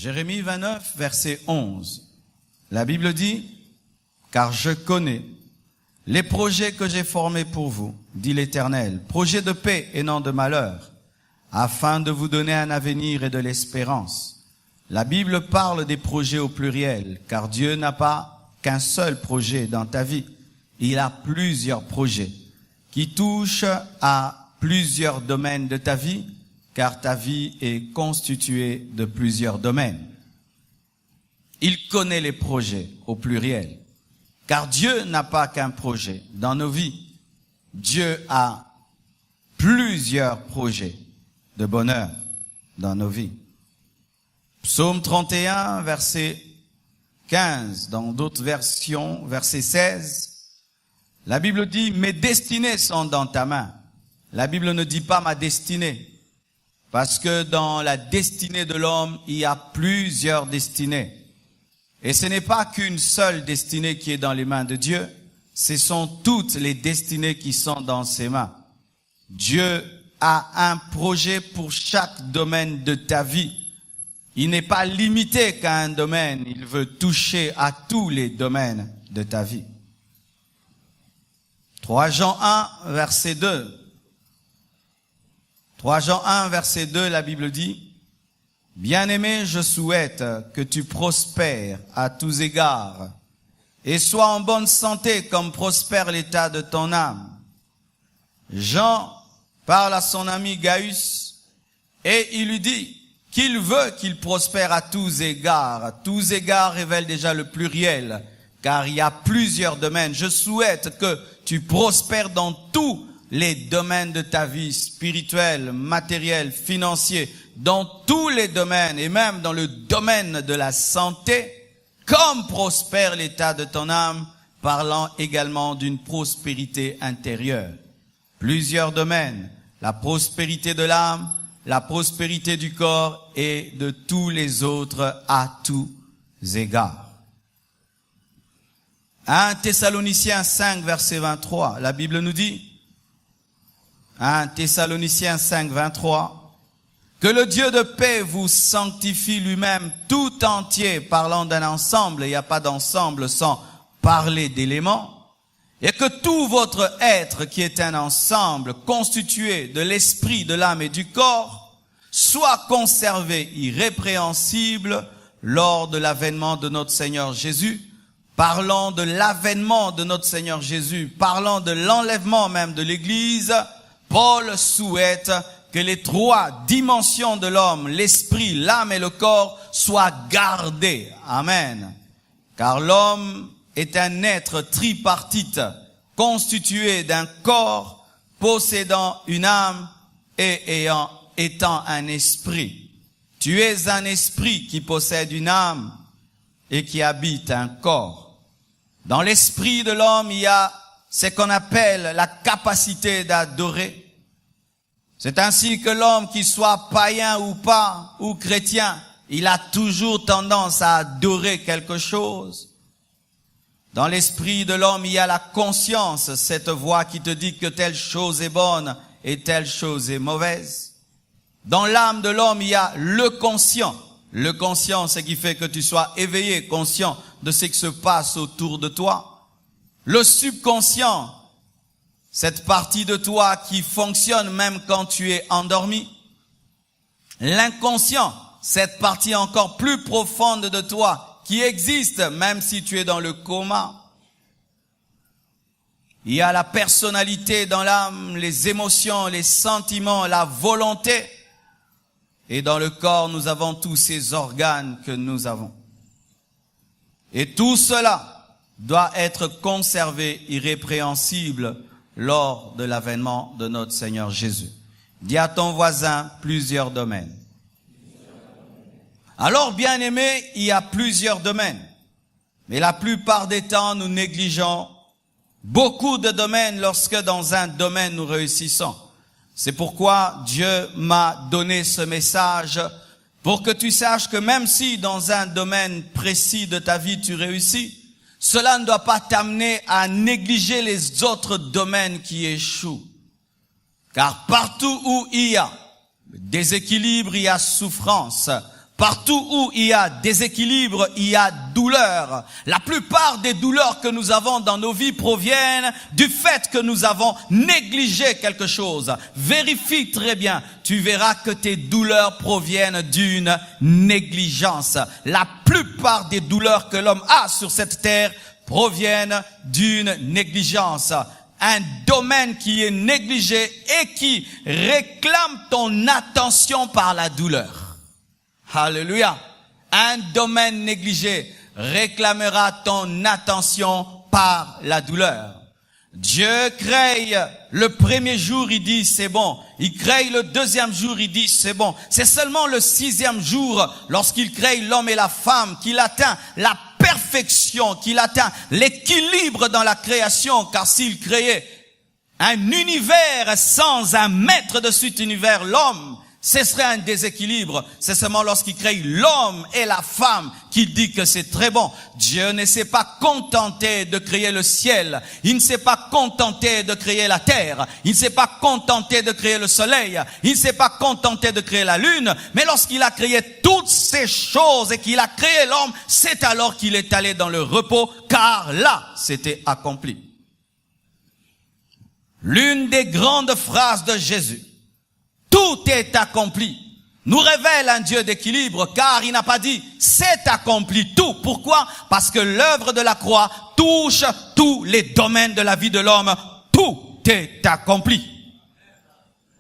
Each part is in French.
Jérémie 29, verset 11. La Bible dit, « Car je connais les projets que j'ai formés pour vous, dit l'Éternel, projets de paix et non de malheur, afin de vous donner un avenir et de l'espérance. » La Bible parle des projets au pluriel, car Dieu n'a pas qu'un seul projet dans ta vie. Il a plusieurs projets qui touchent à plusieurs domaines de ta vie, car ta vie est constituée de plusieurs domaines. Il connaît les projets au pluriel, car Dieu n'a pas qu'un projet dans nos vies. Dieu a plusieurs projets de bonheur dans nos vies. Psaume 31, verset 15, dans d'autres versions, verset 16, la Bible dit « Mes destinées sont dans ta main ». La Bible ne dit pas « ma destinée ». Parce que dans la destinée de l'homme, il y a plusieurs destinées. Et ce n'est pas qu'une seule destinée qui est dans les mains de Dieu. Ce sont toutes les destinées qui sont dans ses mains. Dieu a un projet pour chaque domaine de ta vie. Il n'est pas limité qu'à un domaine. Il veut toucher à tous les domaines de ta vie. 3 Jean 1, verset 2. 3 Jean 1, verset 2, la Bible dit, « Bien-aimé, je souhaite que tu prospères à tous égards et sois en bonne santé comme prospère l'état de ton âme. » Jean parle à son ami Gaius et il lui dit qu'il veut qu'il prospère à tous égards. Tous égards révèle déjà le pluriel, car il y a plusieurs domaines. Je souhaite que tu prospères dans tous les domaines de ta vie, spirituelle, matérielle, financier, dans tous les domaines, et même dans le domaine de la santé, comme prospère l'état de ton âme, parlant également d'une prospérité intérieure. Plusieurs domaines, la prospérité de l'âme, la prospérité du corps et de tous les autres à tous égards. 1 Thessaloniciens 5, verset 23, la Bible nous dit, 1 Thessaloniciens 5, 23, que le Dieu de paix vous sanctifie lui-même tout entier, parlant d'un ensemble, il n'y a pas d'ensemble sans parler d'éléments, et que tout votre être qui est un ensemble constitué de l'esprit, de l'âme et du corps, soit conservé irrépréhensible lors de l'avènement de notre Seigneur Jésus. Parlant de l'avènement de notre Seigneur Jésus, parlant de l'enlèvement même de l'Église, Paul souhaite que les 3 dimensions de l'homme, l'esprit, l'âme et le corps, soient gardées. Amen. Car l'homme est un être tripartite, constitué d'un corps, possédant une âme et étant un esprit. Tu es un esprit qui possède une âme et qui habite un corps. Dans l'esprit de l'homme, il y a ce qu'on appelle la capacité d'adorer. C'est ainsi que l'homme, qu'il soit païen ou pas, ou chrétien, il a toujours tendance à adorer quelque chose. Dans l'esprit de l'homme, il y a la conscience, cette voix qui te dit que telle chose est bonne et telle chose est mauvaise. Dans l'âme de l'homme, il y a le conscient. Le conscient, c'est qui fait que tu sois éveillé, conscient de ce qui se passe autour de toi. Le subconscient, cette partie de toi qui fonctionne même quand tu es endormi. L'inconscient, cette partie encore plus profonde de toi qui existe même si tu es dans le coma. Il y a la personnalité dans l'âme, les émotions, les sentiments, la volonté. Et dans le corps, nous avons tous ces organes que nous avons. Et tout cela doit être conservé irrépréhensible lors de l'avènement de notre Seigneur Jésus. Dis à ton voisin plusieurs domaines. Alors, bien-aimés, il y a plusieurs domaines. Mais la plupart des temps, nous négligeons beaucoup de domaines lorsque dans un domaine nous réussissons. C'est pourquoi Dieu m'a donné ce message pour que tu saches que même si dans un domaine précis de ta vie tu réussis, cela ne doit pas t'amener à négliger les autres domaines qui échouent. Car partout où il y a déséquilibre, il y a souffrance. Partout où il y a déséquilibre, il y a douleur. La plupart des douleurs que nous avons dans nos vies proviennent du fait que nous avons négligé quelque chose. Vérifie très bien. Tu verras que tes douleurs proviennent d'une négligence. La plupart des douleurs que l'homme a sur cette terre proviennent d'une négligence. Un domaine qui est négligé et qui réclame ton attention par la douleur. Alléluia. Un domaine négligé réclamera ton attention par la douleur. Dieu crée le premier jour, il dit c'est bon. Il crée le deuxième jour, il dit c'est bon. C'est seulement le sixième jour, lorsqu'il crée l'homme et la femme, qu'il atteint la perfection, qu'il atteint l'équilibre dans la création. Car s'il créait un univers sans un maître de cet univers, l'homme, ce serait un déséquilibre. C'est seulement lorsqu'il crée l'homme et la femme qu'il dit que c'est très bon. Dieu ne s'est pas contenté de créer le ciel. Il ne s'est pas contenté de créer la terre. Il ne s'est pas contenté de créer le soleil. Il ne s'est pas contenté de créer la lune. Mais lorsqu'il a créé toutes ces choses et qu'il a créé l'homme, c'est alors qu'il est allé dans le repos, car là, c'était accompli. L'une des grandes phrases de Jésus, tout est accompli, nous révèle un Dieu d'équilibre, car il n'a pas dit c'est accompli tout. Pourquoi? Parce que l'œuvre de la croix touche tous les domaines de la vie de l'homme. Tout est accompli.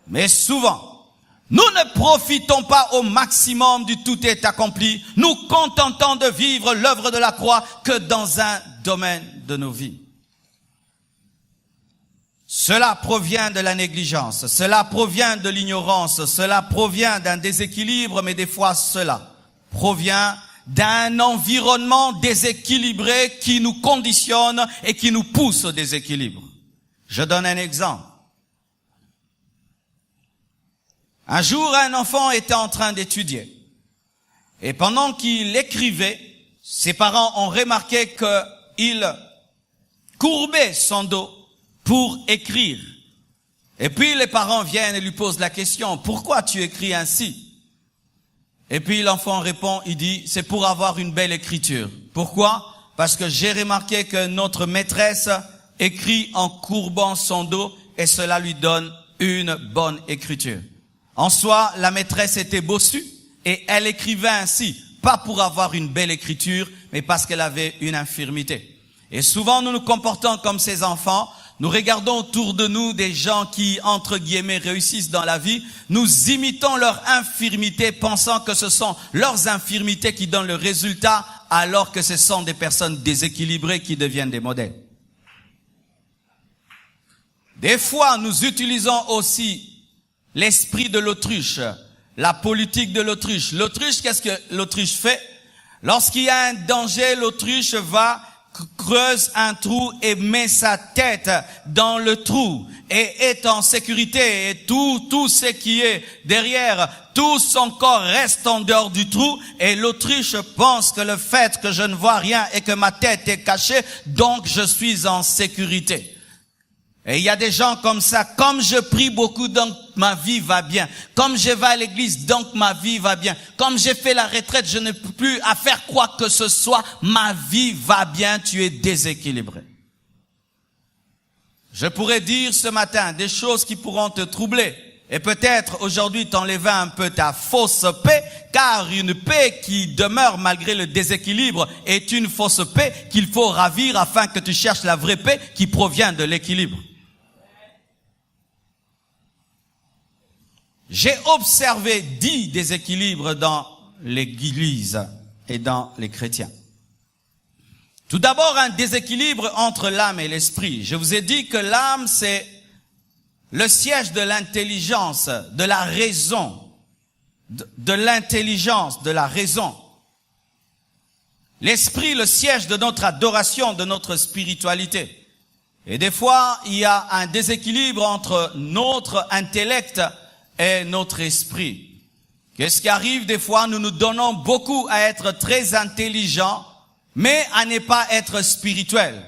Mais souvent, nous ne profitons pas au maximum du tout est accompli. Nous contentons de vivre l'œuvre de la croix que dans un domaine de nos vies. Cela provient de la négligence, cela provient de l'ignorance, cela provient d'un déséquilibre, mais des fois cela provient d'un environnement déséquilibré qui nous conditionne et qui nous pousse au déséquilibre. Je donne un exemple. Un jour, un enfant était en train d'étudier. Et pendant qu'il écrivait, ses parents ont remarqué qu'il courbait son dos pour écrire. Et puis les parents viennent et lui posent la question, pourquoi tu écris ainsi? Et puis l'enfant répond, il dit, c'est pour avoir une belle écriture. Pourquoi? Parce que j'ai remarqué que notre maîtresse écrit en courbant son dos et cela lui donne une bonne écriture. En soi, la maîtresse était bossue et elle écrivait ainsi, pas pour avoir une belle écriture, mais parce qu'elle avait une infirmité. Et souvent nous nous comportons comme ces enfants. Nous regardons autour de nous des gens qui, entre guillemets, réussissent dans la vie. Nous imitons leur infirmité, pensant que ce sont leurs infirmités qui donnent le résultat, alors que ce sont des personnes déséquilibrées qui deviennent des modèles. Des fois, nous utilisons aussi l'esprit de l'autruche, la politique de l'autruche. L'autruche, qu'est-ce que l'autruche fait? Lorsqu'il y a un danger, l'autruche creuse un trou et met sa tête dans le trou et est en sécurité, et tout ce qui est derrière, tout son corps reste en dehors du trou, et l'autruche pense que le fait que je ne vois rien et que ma tête est cachée, donc je suis en sécurité. Et il y a des gens comme ça, comme je prie beaucoup, donc ma vie va bien. Comme je vais à l'église, donc ma vie va bien. Comme j'ai fait la retraite, je n'ai plus à faire quoi que ce soit, ma vie va bien, tu es déséquilibré. Je pourrais dire ce matin des choses qui pourront te troubler. Et peut-être aujourd'hui t'enlever un peu ta fausse paix, car une paix qui demeure malgré le déséquilibre est une fausse paix qu'il faut ravir afin que tu cherches la vraie paix qui provient de l'équilibre. J'ai observé 10 déséquilibres dans l'Église et dans les chrétiens. Tout d'abord, un déséquilibre entre l'âme et l'esprit. Je vous ai dit que l'âme, c'est le siège de l'intelligence, de la raison, de l'intelligence, de la raison. L'esprit, le siège de notre adoration, de notre spiritualité. Et des fois, il y a un déséquilibre entre notre intellect et notre esprit. Qu'est-ce qui arrive? Des fois, nous nous donnons beaucoup à être très intelligents, mais à ne pas être spirituels.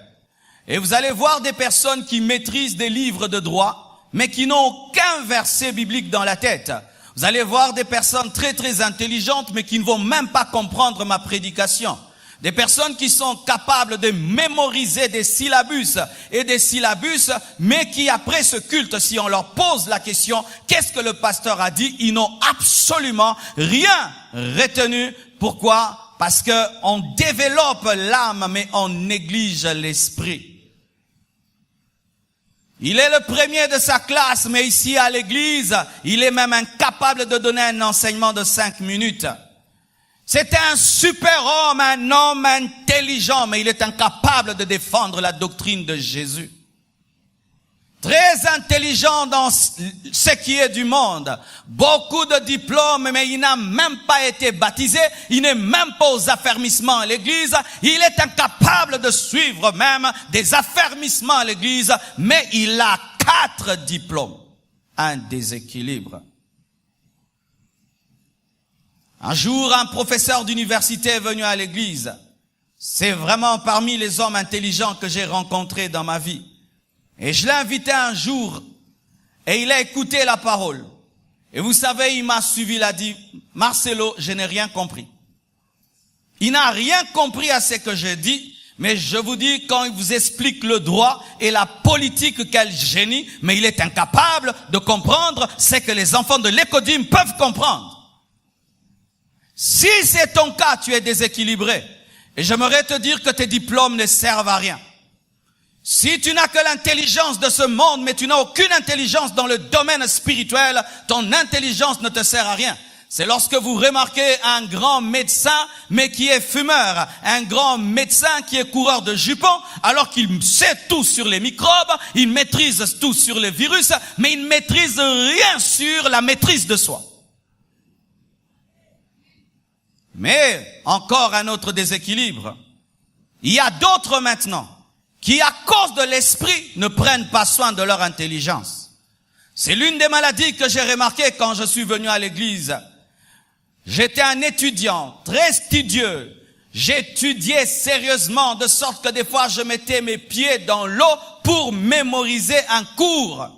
Et vous allez voir des personnes qui maîtrisent des livres de droit, mais qui n'ont aucun verset biblique dans la tête. Vous allez voir des personnes très très intelligentes, mais qui ne vont même pas comprendre ma prédication. Des personnes qui sont capables de mémoriser des syllabus et des syllabus, mais qui après ce culte, si on leur pose la question, qu'est-ce que le pasteur a dit, ils n'ont absolument rien retenu. Pourquoi? Parce que on développe l'âme, mais on néglige l'esprit. Il est le premier de sa classe, mais ici à l'église, il est même incapable de donner un enseignement de 5 minutes. C'est un super homme, un homme intelligent, mais il est incapable de défendre la doctrine de Jésus. Très intelligent dans ce qui est du monde. Beaucoup de diplômes, mais il n'a même pas été baptisé. Il n'est même pas aux affermissements à l'église. Il est incapable de suivre même des affermissements à l'église, mais il a 4 diplômes. Un déséquilibre. Un jour, un professeur d'université est venu à l'église. C'est vraiment parmi les hommes intelligents que j'ai rencontrés dans ma vie. Et je l'ai invité un jour, et il a écouté la parole. Et vous savez, il m'a suivi, il a dit, Marcelo, je n'ai rien compris. Il n'a rien compris à ce que j'ai dit, mais je vous dis, quand il vous explique le droit et la politique, quel génie, mais il est incapable de comprendre ce que les enfants de l'Écodim peuvent comprendre. Si c'est ton cas, tu es déséquilibré. Et j'aimerais te dire que tes diplômes ne servent à rien. Si tu n'as que l'intelligence de ce monde, mais tu n'as aucune intelligence dans le domaine spirituel, ton intelligence ne te sert à rien. C'est lorsque vous remarquez un grand médecin, mais qui est fumeur, un grand médecin qui est coureur de jupons, alors qu'il sait tout sur les microbes, il maîtrise tout sur les virus, mais il ne maîtrise rien sur la maîtrise de soi. Mais, encore un autre déséquilibre. Il y a d'autres maintenant, qui à cause de l'esprit ne prennent pas soin de leur intelligence. C'est l'une des maladies que j'ai remarquées quand je suis venu à l'église. J'étais un étudiant très studieux. J'étudiais sérieusement de sorte que des fois je mettais mes pieds dans l'eau pour mémoriser un cours.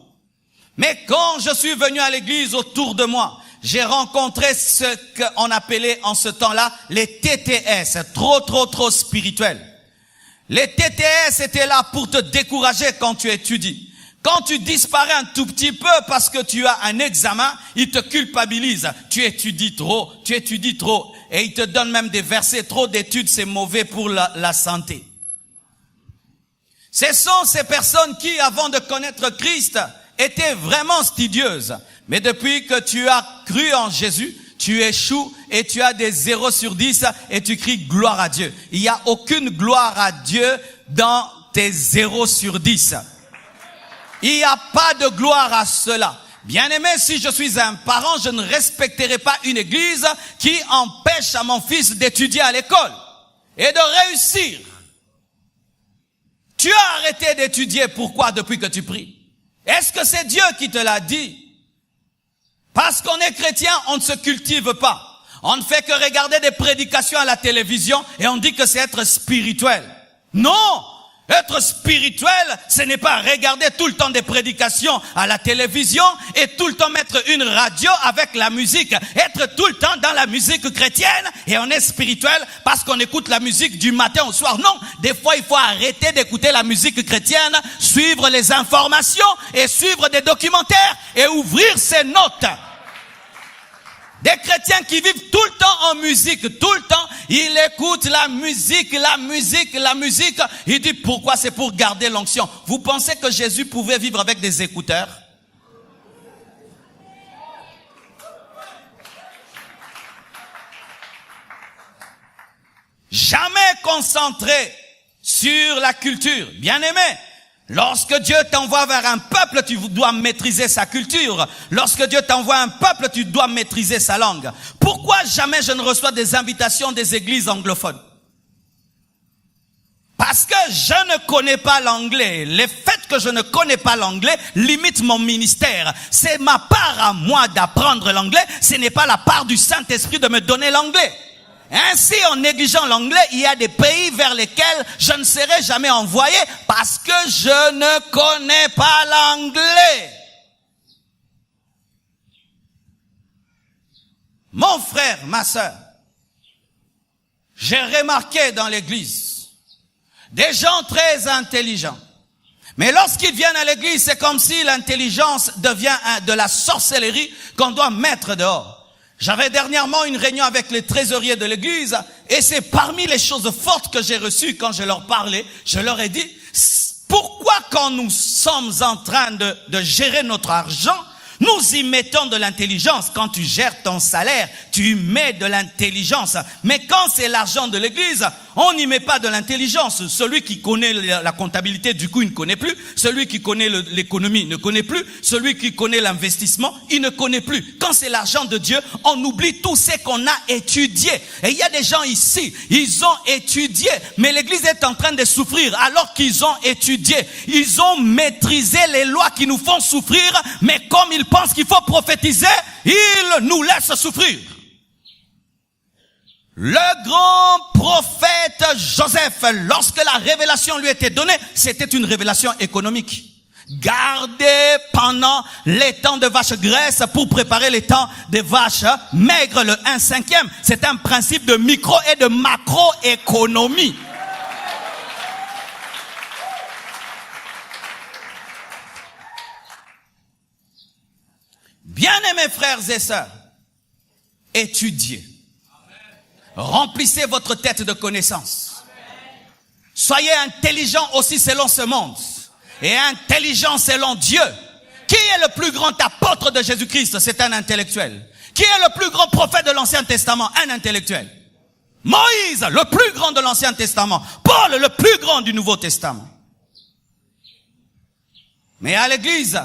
Mais quand je suis venu à l'église autour de moi, j'ai rencontré ce qu'on appelait en ce temps-là les TTS, trop spirituels. Les TTS étaient là pour te décourager quand tu étudies. Quand tu disparais un tout petit peu parce que tu as un examen, ils te culpabilisent. Tu étudies trop. Et ils te donnent même des versets. Trop d'études, c'est mauvais pour la santé. Ce sont ces personnes qui, avant de connaître Christ, étaient vraiment studieuses. Mais depuis que tu as cru en Jésus, tu échoues et tu as des 0 sur 10 et tu cries gloire à Dieu. Il n'y a aucune gloire à Dieu dans tes 0 sur 10. Il n'y a pas de gloire à cela. Bien-aimé, si je suis un parent, je ne respecterai pas une église qui empêche à mon fils d'étudier à l'école et de réussir. Tu as arrêté d'étudier, pourquoi depuis que tu pries? Est-ce que c'est Dieu qui te l'a dit? Parce qu'on est chrétien, on ne se cultive pas. On ne fait que regarder des prédications à la télévision et on dit que c'est être spirituel. Non! Être spirituel, ce n'est pas regarder tout le temps des prédications à la télévision et tout le temps mettre une radio avec la musique. Être tout le temps dans la musique chrétienne et on est spirituel parce qu'on écoute la musique du matin au soir. Non, des fois il faut arrêter d'écouter la musique chrétienne, suivre les informations et suivre des documentaires et ouvrir ses notes. Des chrétiens qui vivent tout le temps en musique, tout le temps, ils écoutent la musique. Il dit pourquoi? C'est pour garder l'onction. Vous pensez que Jésus pouvait vivre avec des écouteurs? Jamais concentré sur la culture. Bien-aimé, lorsque Dieu t'envoie vers un peuple, tu dois maîtriser sa culture. Lorsque Dieu t'envoie un peuple, tu dois maîtriser sa langue. Pourquoi jamais je ne reçois des invitations des églises anglophones? Parce que je ne connais pas l'anglais. Le fait que je ne connais pas l'anglais limite mon ministère. C'est ma part à moi d'apprendre l'anglais. Ce n'est pas la part du Saint-Esprit de me donner l'anglais. Ainsi, en négligeant l'anglais, il y a des pays vers lesquels je ne serai jamais envoyé parce que je ne connais pas l'anglais. Mon frère, ma sœur, j'ai remarqué dans l'église des gens très intelligents. Mais lorsqu'ils viennent à l'église, c'est comme si l'intelligence devient de la sorcellerie qu'on doit mettre dehors. J'avais dernièrement une réunion avec les trésoriers de l'église et c'est parmi les choses fortes que j'ai reçues quand je leur parlais. Je leur ai dit, pourquoi quand nous sommes en train de gérer notre argent, nous y mettons de l'intelligence. Quand tu gères ton salaire, tu y mets de l'intelligence. Mais quand c'est l'argent de l'église, on n'y met pas de l'intelligence. Celui qui connaît la comptabilité, du coup, il ne connaît plus. Celui qui connaît l'économie ne connaît plus. Celui qui connaît l'investissement, il ne connaît plus. Quand c'est l'argent de Dieu, on oublie tout ce qu'on a étudié. Et il y a des gens ici, ils ont étudié, mais l'église est en train de souffrir alors qu'ils ont étudié. Ils ont maîtrisé les lois qui nous font souffrir, mais comme ils pensent qu'il faut prophétiser, ils nous laissent souffrir. Le grand prophète Joseph, lorsque la révélation lui était donnée, c'était une révélation économique. Gardez pendant les temps de vaches graisses pour préparer les temps des vaches maigres, le 1/5. C'est un principe de micro et de macroéconomie. Bien-aimés frères et sœurs, étudiez. Remplissez votre tête de connaissances. Soyez intelligents aussi selon ce monde. Et intelligents selon Dieu. Qui est le plus grand apôtre de Jésus-Christ? C'est un intellectuel. Qui est le plus grand prophète de l'Ancien Testament? Un intellectuel. Moïse, le plus grand de l'Ancien Testament. Paul, le plus grand du Nouveau Testament. Mais à l'église,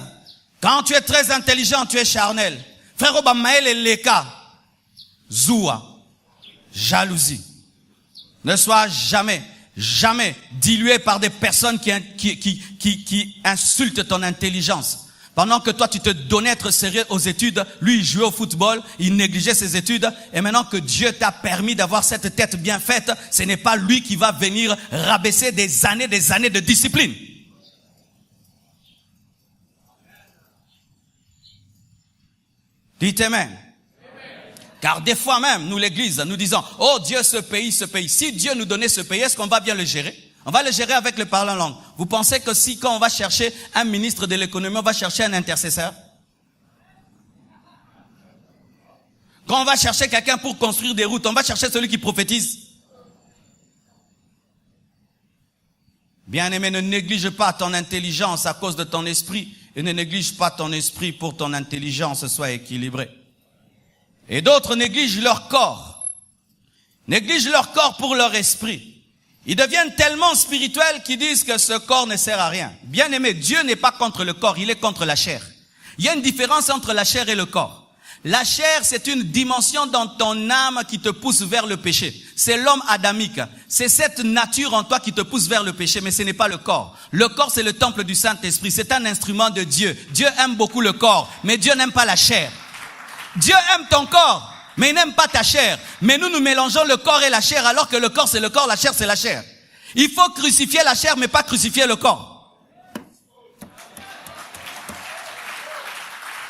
quand tu es très intelligent, tu es charnel. Frère Obamael et Leka, Zoua, jalousie. Ne sois jamais dilué par des personnes qui insultent ton intelligence. Pendant que toi, tu te donnais être sérieux aux études, lui, il jouait au football, il négligeait ses études. Et maintenant que Dieu t'a permis d'avoir cette tête bien faite, ce n'est pas lui qui va venir rabaisser des années de discipline. Dites Amen. Car des fois même, nous l'église, nous disons, oh Dieu, ce pays. Si Dieu nous donnait ce pays, est-ce qu'on va bien le gérer? On va le gérer avec le parler en langue. Vous pensez que si quand on va chercher un ministre de l'économie, on va chercher un intercesseur? Quand on va chercher quelqu'un pour construire des routes, on va chercher celui qui prophétise? Bien-aimé, ne néglige pas ton intelligence à cause de ton esprit et ne néglige pas ton esprit pour ton intelligence soit équilibrée. Et d'autres négligent leur corps. Négligent leur corps pour leur esprit. Ils deviennent tellement spirituels qu'ils disent que ce corps ne sert à rien. Bien aimé, Dieu n'est pas contre le corps, il est contre la chair. Il y a une différence entre la chair et le corps. La chair, c'est une dimension dans ton âme qui te pousse vers le péché. C'est l'homme adamique. C'est cette nature en toi qui te pousse vers le péché, mais ce n'est pas le corps. Le corps, c'est le temple du Saint-Esprit. C'est un instrument de Dieu. Dieu aime beaucoup le corps, mais Dieu n'aime pas la chair. Dieu aime ton corps, mais il n'aime pas ta chair. Mais nous mélangeons le corps et la chair, alors que le corps c'est le corps, la chair c'est la chair. Il faut crucifier la chair, mais pas crucifier le corps.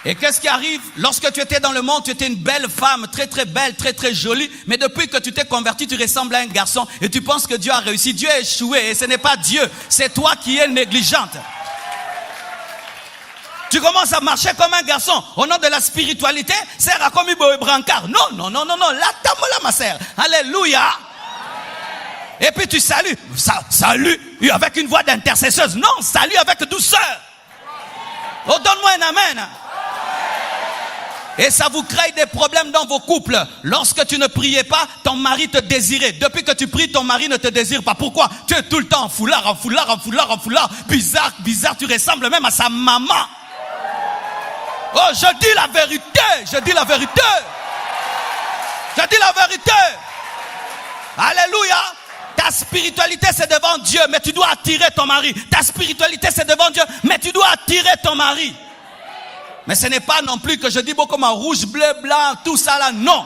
Et qu'est-ce qui arrive? Lorsque tu étais dans le monde, tu étais une belle femme, très très belle, très très jolie. Mais depuis que tu t'es converti, tu ressembles à un garçon. Et tu penses que Dieu a réussi. Dieu a échoué et ce n'est pas Dieu. C'est toi qui es négligente. Tu commences à marcher comme un garçon. Au nom de la spiritualité, sert à comme un brancard. Non. La tamola, ma sœur. Alléluia. Et puis tu salues. Salut avec une voix d'intercesseuse. Non, salut avec douceur. Oh, donne-moi un amen. Et ça vous crée des problèmes dans vos couples. Lorsque tu ne priais pas, ton mari te désirait. Depuis que tu pries, ton mari ne te désire pas. Pourquoi? Tu es tout le temps en foulard. Bizarre, tu ressembles même à sa maman. Oh, je dis la vérité. Alléluia. Ta spiritualité, c'est devant Dieu, mais tu dois attirer ton mari. Ta spiritualité, c'est devant Dieu, mais tu dois attirer ton mari. Mais ce n'est pas non plus que je dis beaucoup comme en rouge, bleu, blanc, tout ça là, non.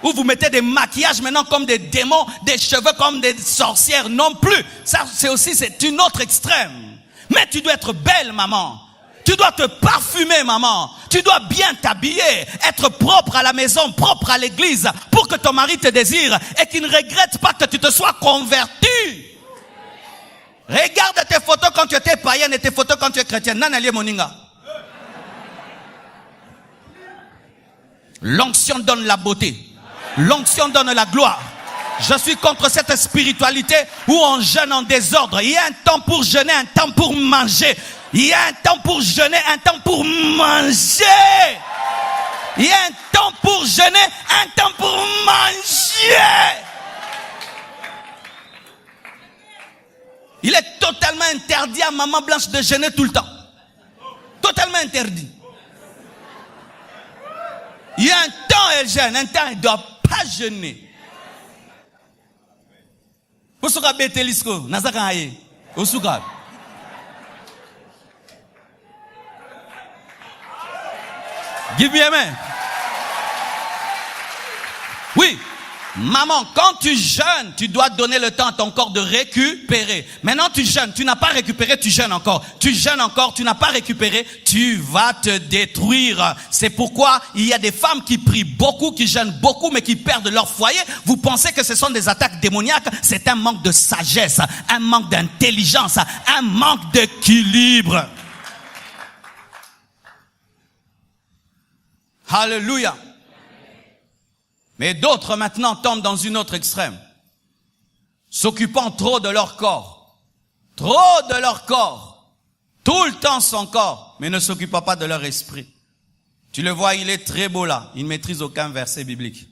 Ou vous mettez des maquillages maintenant comme des démons, des cheveux comme des sorcières, non plus. Ça, c'est une autre extrême. Mais tu dois être belle, maman. Tu dois te parfumer, maman. Tu dois bien t'habiller, être propre à la maison, propre à l'église, pour que ton mari te désire et qu'il ne regrette pas que tu te sois converti. Regarde tes photos quand tu étais païenne et tes photos quand tu es chrétienne. Nanalie Moninga. L'onction donne la beauté. L'onction donne la gloire. Je suis contre cette spiritualité où on jeûne en désordre. Il y a un temps pour jeûner, un temps pour manger. Il y a un temps pour jeûner, un temps pour manger. Il y a un temps pour jeûner, un temps pour manger. Il est totalement interdit à maman blanche de jeûner tout le temps. Totalement interdit. Il y a un temps elle jeûne, un temps elle ne doit pas jeûner. Usuka betelisko, nazaka aye. Usuka. Give me amen. Oui. Maman, quand tu jeûnes, tu dois donner le temps à ton corps de récupérer. Maintenant, tu jeûnes, tu n'as pas récupéré, tu jeûnes encore. Tu jeûnes encore, tu n'as pas récupéré, tu vas te détruire. C'est pourquoi il y a des femmes qui prient beaucoup, qui jeûnent beaucoup, mais qui perdent leur foyer. Vous pensez que ce sont des attaques démoniaques? C'est un manque de sagesse, un manque d'intelligence, un manque d'équilibre. Alléluia. Mais d'autres maintenant tombent dans une autre extrême, s'occupant trop de leur corps, tout le temps son corps, mais ne s'occupant pas de leur esprit. Tu le vois, il est très beau là, il ne maîtrise aucun verset biblique.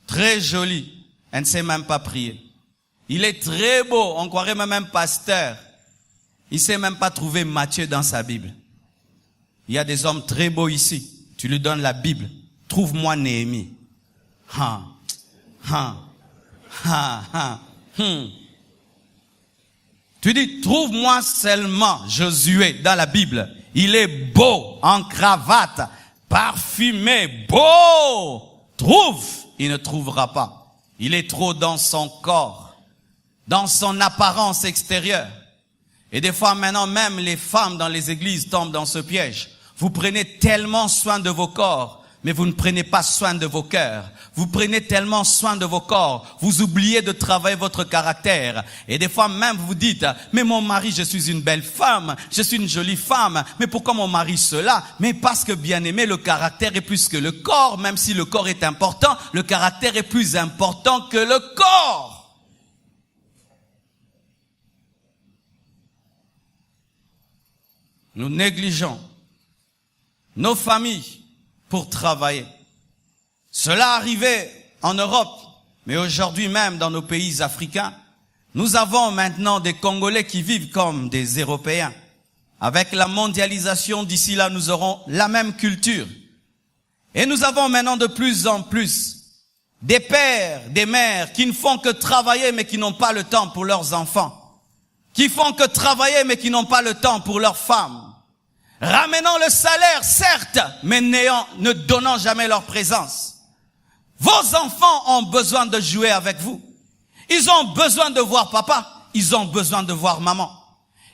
Très joli, elle ne sait même pas prier. Il est très beau, on croirait même pasteur. Il ne sait même pas trouver Matthieu dans sa Bible. Il y a des hommes très beaux ici, tu lui donnes la Bible, trouve-moi Néhémie. Tu dis, trouve-moi seulement Josué dans la Bible. Il est beau, en cravate, parfumé, beau. Trouve, il ne trouvera pas. Il est trop dans son corps, dans son apparence extérieure. Et des fois maintenant, même les femmes dans les églises tombent dans ce piège. Vous prenez tellement soin de vos corps, mais vous ne prenez pas soin de vos cœurs. Vous prenez tellement soin de vos corps, vous oubliez de travailler votre caractère. Et des fois même vous dites, mais mon mari, je suis une belle femme, je suis une jolie femme, mais pourquoi mon mari cela? Mais parce que bien aimé, le caractère est plus que le corps, même si le corps est important, le caractère est plus important que le corps. Nous négligeons nos familles pour travailler. Cela arrivait en Europe, mais aujourd'hui même dans nos pays africains, nous avons maintenant des Congolais qui vivent comme des Européens. Avec la mondialisation, d'ici là, nous aurons la même culture. Et nous avons maintenant de plus en plus des pères, des mères qui ne font que travailler mais qui n'ont pas le temps pour leurs enfants. Qui font que travailler mais qui n'ont pas le temps pour leurs femmes. Ramenant le salaire, certes, mais ne donnant jamais leur présence. Vos enfants ont besoin de jouer avec vous. Ils ont besoin de voir papa. Ils ont besoin de voir maman.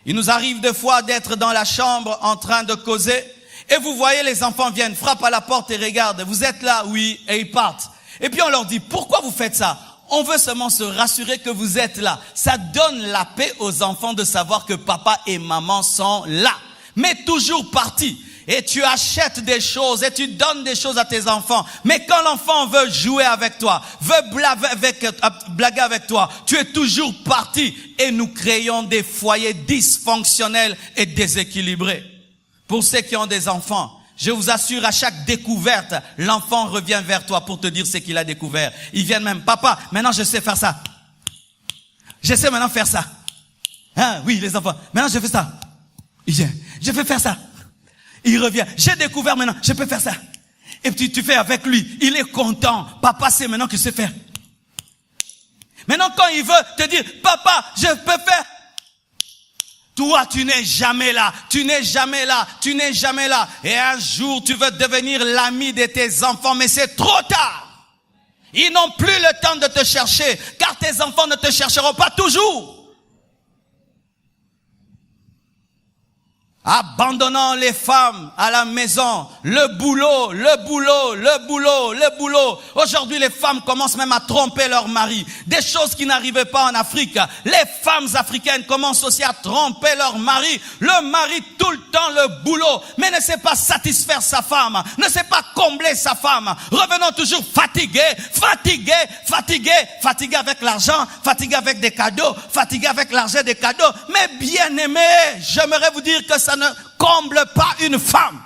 Il nous arrive des fois d'être dans la chambre en train de causer et vous voyez les enfants viennent, frappent à la porte et regardent. Vous êtes là, oui, et ils partent. Et puis on leur dit, pourquoi vous faites ça? On veut seulement se rassurer que vous êtes là. Ça donne la paix aux enfants de savoir que papa et maman sont là. Mais toujours partis. Et tu achètes des choses et tu donnes des choses à tes enfants. Mais quand l'enfant veut jouer avec toi, veut blaguer avec toi, tu es toujours parti. Et nous créons des foyers dysfonctionnels et déséquilibrés. Pour ceux qui ont des enfants, je vous assure, à chaque découverte, l'enfant revient vers toi pour te dire ce qu'il a découvert. Il vient même, papa, maintenant je sais faire ça. Je sais maintenant faire ça. Hein, oui, les enfants, maintenant je fais ça. Il vient, je vais faire ça. Il revient, j'ai découvert maintenant, je peux faire ça. Et puis tu fais avec lui, il est content. Papa sait maintenant que je sais faire. Maintenant quand il veut te dire, papa, je peux faire. Toi, tu n'es jamais là, tu n'es jamais là, tu n'es jamais là. Et un jour, tu veux devenir l'ami de tes enfants, mais c'est trop tard. Ils n'ont plus le temps de te chercher, car tes enfants ne te chercheront pas toujours. abandonnant les femmes à la maison, le boulot. Aujourd'hui, les femmes commencent même à tromper leur mari. Des choses qui n'arrivaient pas en Afrique. Les femmes africaines commencent aussi à tromper leur mari. Le mari, tout le temps, le boulot, mais ne sait pas satisfaire sa femme, ne sait pas combler sa femme. Revenons toujours fatigués avec l'argent, fatigués avec des cadeaux, fatigués avec l'argent des cadeaux. Mais bien aimés, j'aimerais vous dire que ça ne comble pas une femme.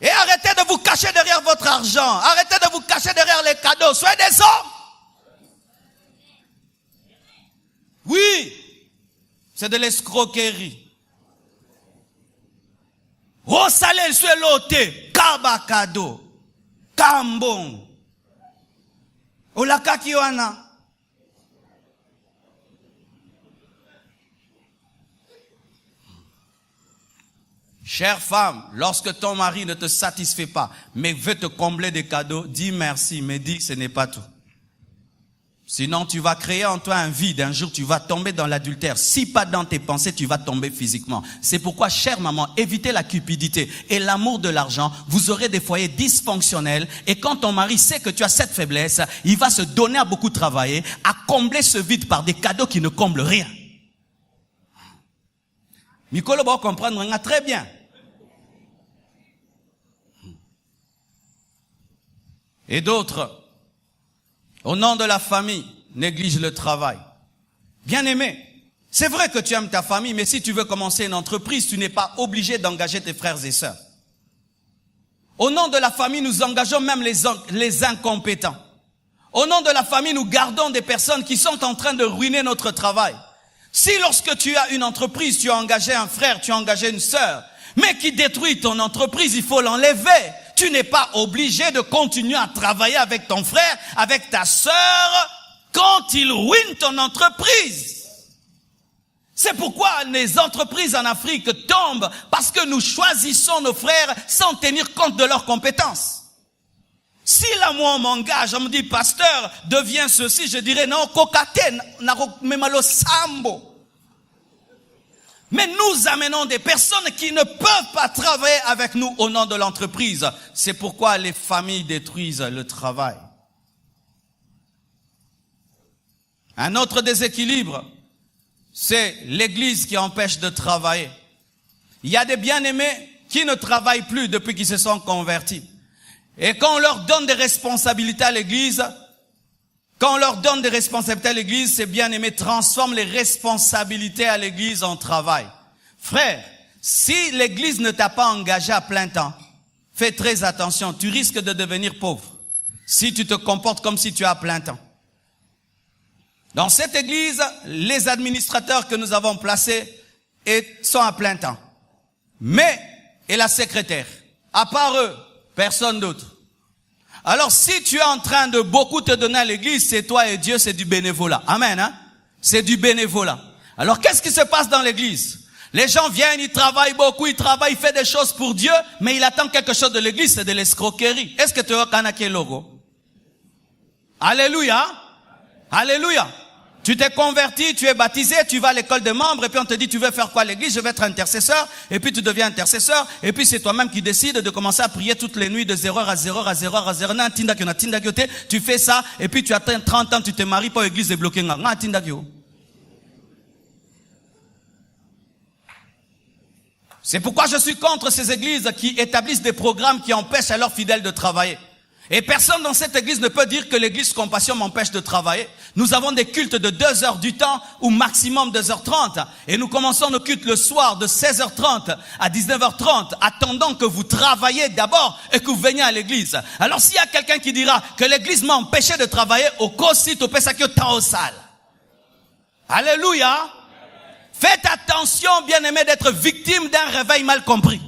Et arrêtez de vous cacher derrière votre argent. Arrêtez de vous cacher derrière les cadeaux. Soyez des hommes. Oui, c'est de l'escroquerie. Rosalé le sué loté, kaba cadeau, kambon. Olaka kiwana. Chère femme, lorsque ton mari ne te satisfait pas, mais veut te combler des cadeaux, dis merci, mais dis que ce n'est pas tout. Sinon, tu vas créer en toi un vide. Un jour, tu vas tomber dans l'adultère. Si pas dans tes pensées, tu vas tomber physiquement. C'est pourquoi, chère maman, évitez la cupidité et l'amour de l'argent. Vous aurez des foyers dysfonctionnels. Et quand ton mari sait que tu as cette faiblesse, il va se donner à beaucoup travailler, à combler ce vide par des cadeaux qui ne comblent rien. Mikolo va comprendre très bien. Et d'autres, au nom de la famille, négligent le travail. Bien-aimé, c'est vrai que tu aimes ta famille, mais si tu veux commencer une entreprise, tu n'es pas obligé d'engager tes frères et sœurs. Au nom de la famille, nous engageons même les incompétents. Au nom de la famille, nous gardons des personnes qui sont en train de ruiner notre travail. Si lorsque tu as une entreprise, tu as engagé un frère, tu as engagé une sœur, mais qui détruit ton entreprise, il faut l'enlever. Tu n'es pas obligé de continuer à travailler avec ton frère, avec ta sœur, quand il ruine ton entreprise. C'est pourquoi les entreprises en Afrique tombent, parce que nous choisissons nos frères sans tenir compte de leurs compétences. Si là, moi, on m'engage, on me dit, pasteur, deviens ceci, je dirais, non, kokate, memalo sambo. Mais nous amenons des personnes qui ne peuvent pas travailler avec nous au nom de l'entreprise. C'est pourquoi les familles détruisent le travail. Un autre déséquilibre, c'est l'église qui empêche de travailler. Il y a des bien-aimés qui ne travaillent plus depuis qu'ils se sont convertis. Et quand on leur donne des responsabilités à l'église, ces bien-aimés transforment les responsabilités à l'église en travail. Frère, si l'église ne t'a pas engagé à plein temps, fais très attention, tu risques de devenir pauvre si tu te comportes comme si tu as plein temps. Dans cette église, les administrateurs que nous avons placés sont à plein temps. Et la secrétaire, à part eux, personne d'autre. Alors si tu es en train de beaucoup te donner à l'église, c'est toi et Dieu, c'est du bénévolat. Amen, hein? C'est du bénévolat. Alors qu'est-ce qui se passe dans l'église? Les gens viennent, ils travaillent beaucoup, ils font des choses pour Dieu, mais il attend quelque chose de l'église, c'est de l'escroquerie. Est-ce que tu as un logo? Alléluia. Alléluia. Tu t'es converti, tu es baptisé, tu vas à l'école de membres, et puis on te dit, tu veux faire quoi à l'église? Je vais être intercesseur, et puis tu deviens intercesseur, et puis c'est toi-même qui décides de commencer à prier toutes les nuits de 0h à 0h à 0h à 0h, tu fais ça, et puis tu atteins 30 ans, tu te maries pas, l'église est bloquée, c'est pourquoi je suis contre ces églises qui établissent des programmes qui empêchent à leurs fidèles de travailler. Et personne dans cette église ne peut dire que l'église Compassion m'empêche de travailler. Nous avons des cultes de 2 heures du temps ou maximum 2h30. Et nous commençons nos cultes le soir de 16h30 à 19h30, attendant que vous travaillez d'abord et que vous veniez à l'église. Alors s'il y a quelqu'un qui dira que l'église m'a empêché de travailler, au cosite, au pesakio, temps au salle. Alléluia. Faites attention, bien-aimés, d'être victime d'un réveil mal compris.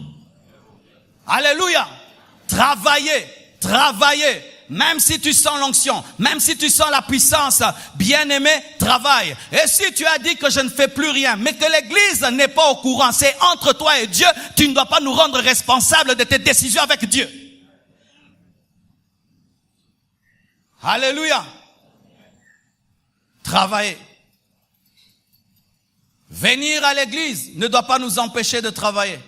Alléluia. Travaillez, même si tu sens l'onction, même si tu sens la puissance, bien-aimé, travaille. Et si tu as dit que je ne fais plus rien, mais que l'église n'est pas au courant, c'est entre toi et Dieu, tu ne dois pas nous rendre responsables de tes décisions avec Dieu. Alléluia. Travaillez. venir à l'église ne doit pas nous empêcher de travailler.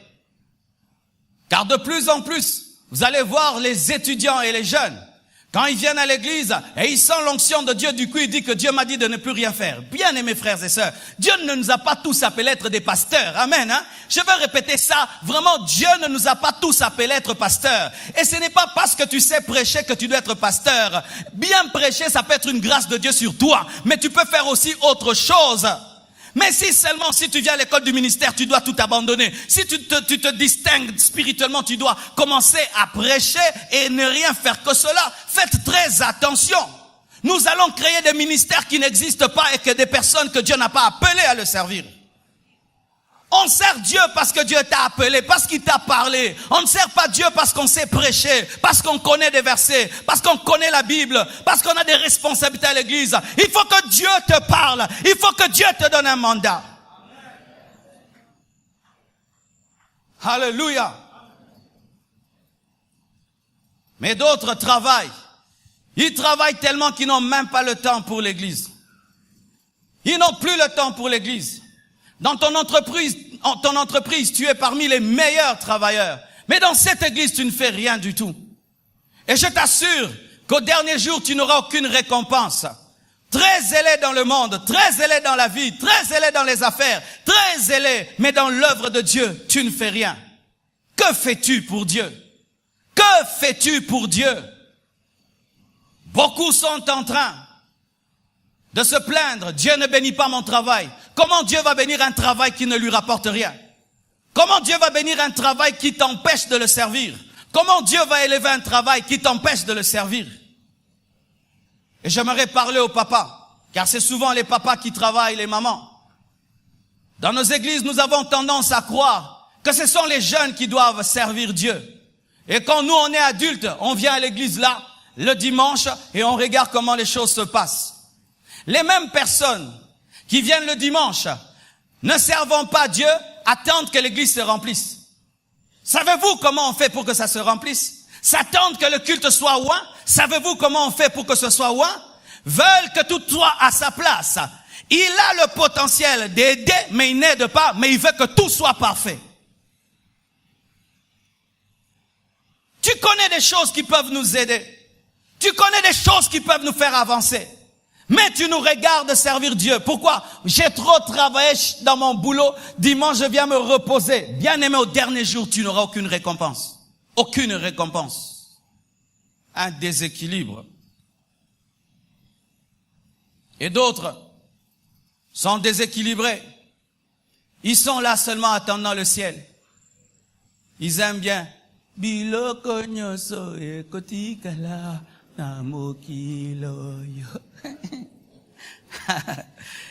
Car de plus en plus, vous allez voir les étudiants et les jeunes, quand ils viennent à l'église et ils sentent l'onction de Dieu, du coup ils disent que Dieu m'a dit de ne plus rien faire. Bien aimés frères et sœurs, Dieu ne nous a pas tous appelés à être des pasteurs. Amen. Je vais répéter ça. Vraiment, Dieu ne nous a pas tous appelés à être pasteurs. Et ce n'est pas parce que tu sais prêcher que tu dois être pasteur. Bien prêcher, ça peut être une grâce de Dieu sur toi. Mais tu peux faire aussi autre chose. Mais si tu viens à l'école du ministère, tu dois tout abandonner. Si tu te distingues spirituellement, tu dois commencer à prêcher et ne rien faire que cela. Faites très attention. Nous allons créer des ministères qui n'existent pas et que des personnes que Dieu n'a pas appelées à le servir. On sert Dieu parce que Dieu t'a appelé, parce qu'il t'a parlé. On ne sert pas Dieu parce qu'on sait prêcher, parce qu'on connaît des versets, parce qu'on connaît la Bible, parce qu'on a des responsabilités à l'église. Il faut que Dieu te parle. Il faut que Dieu te donne un mandat. Alléluia. Mais d'autres travaillent. Ils travaillent tellement qu'ils n'ont même pas le temps pour l'église. Ils n'ont plus le temps pour l'église. Dans ton entreprise, tu es parmi les meilleurs travailleurs. Mais dans cette église, tu ne fais rien du tout. Et je t'assure qu'au dernier jour, tu n'auras aucune récompense. Très zélé dans le monde, très zélé dans la vie, très zélé dans les affaires, très zélé, mais dans l'œuvre de Dieu, tu ne fais rien. Que fais-tu pour Dieu? Que fais-tu pour Dieu? Beaucoup sont en train de se plaindre. Dieu ne bénit pas mon travail. Comment Dieu va bénir un travail qui ne lui rapporte rien? Comment Dieu va bénir un travail qui t'empêche de le servir? Comment Dieu va élever un travail qui t'empêche de le servir? Et j'aimerais parler aux papas, car c'est souvent les papas qui travaillent, les mamans. Dans nos églises, nous avons tendance à croire que ce sont les jeunes qui doivent servir Dieu. Et quand nous, on est adultes, on vient à l'église là, le dimanche, et on regarde comment les choses se passent. Les mêmes personnes qui viennent le dimanche, ne servant pas Dieu, attendent que l'église se remplisse. Savez-vous comment on fait pour que ça se remplisse? S'attendent que le culte soit oint. Savez-vous comment on fait pour que ce soit oint? Veulent que tout soit à sa place. Il a le potentiel d'aider, mais il n'aide pas, mais il veut que tout soit parfait. Tu connais des choses qui peuvent nous aider. Tu connais des choses qui peuvent nous faire avancer. Mais tu nous regardes servir Dieu. Pourquoi? J'ai trop travaillé dans mon boulot. Dimanche, je viens me reposer. Bien aimé, au dernier jour, tu n'auras aucune récompense. Aucune récompense. Un déséquilibre. Et d'autres sont déséquilibrés. Ils sont là seulement attendant le ciel. Ils aiment bien. Biloko nyoso ekotikala namokiloyo.